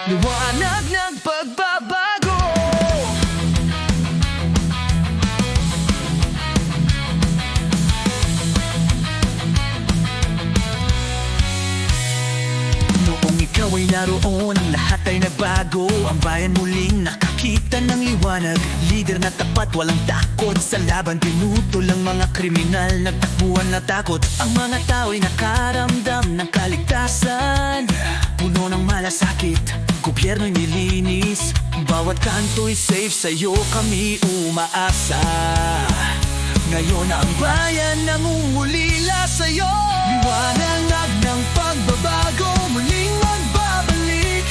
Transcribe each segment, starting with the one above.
Liwanag ng pagbabago. Noong ikaw ay naroon, ang lahat ay nagbago. Ang bayan muling nakakita ng liwanag. Lider na tapat, walang takot sa laban. Pinutol ang mga kriminal, nagtakbuhan na takot. Ang mga tao ay nakaramdam ng kaligtasan. Puno ng malasakit, gobyerno'y nilinis. Bawat kanto'y safe, sa'yo kami umaasa. Ngayon ang bayan nangungulila sa'yo. Liwanag ng pagbabago, muling magbabalik.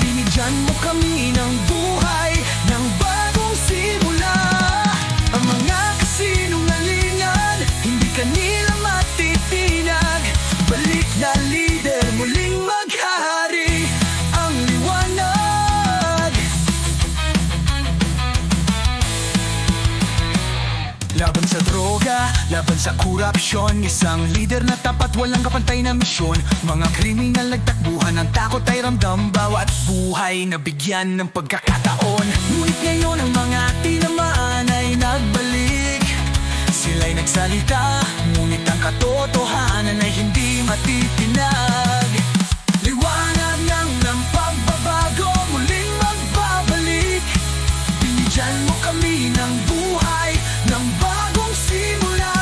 Binigyan mo kami ng buhay, ng bagong simula. Ang mga kasinungalingan, hindi kanila matitinag. Balik na lider, muling maghahari ang liwanag. Laban sa droga, laban sa korupsyon. Isang lider na tapat, walang kapantay na misyon. Mga kriminal nagtakbuhan, ang takot ay ramdam. Bawat buhay na bigyan ng pagkakataon. Ngunit ngayon ang mga tinamaan ay nagbalik. Sila'y nagsalita, ngunit ang katotohanan ay hindi matitinag. Liwanag ng pagbabago, muling magbabalik. Binigyan mo kami ng buhay, ng bagong simula.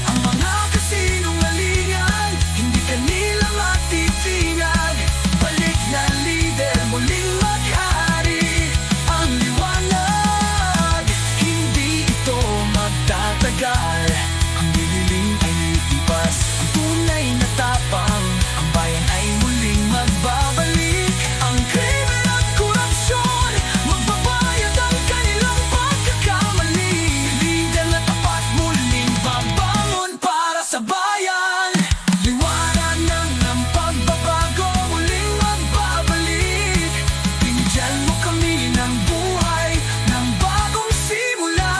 Ang mga kasinungalingan, hindi kanila matitinag. Balik na lider, muling maghahari ang liwanag. Hindi ito magtatagal, ang dilim ay lilipas. Ang tunay na tapang, ang bayan ay muling magbabalik. Ang krimen at korupsyon, magbabayad ang kanilang pagkakamali. Lider na tapat, muling babangon para sa bayan. Liwanag ng pagbabago, muling magbabalik. Binigyan mo kami ng buhay, ng bagong simula.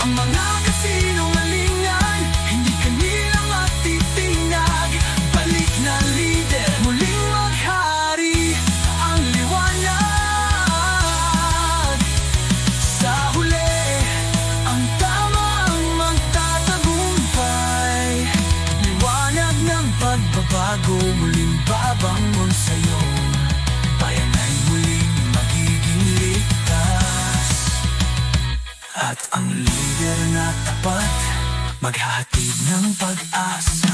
Ang mga kasinungalingan, hindi kanila matitinag. Balik na lider, muling maghari ang liwanag. Sa huli, ang tama ang magtatagumpay. Liwanag ng pagbabago, muling babangon sa'yo. Bayan ay muling magiging ligtas. At ang lider na tapat, maghahatid ng pag-asa.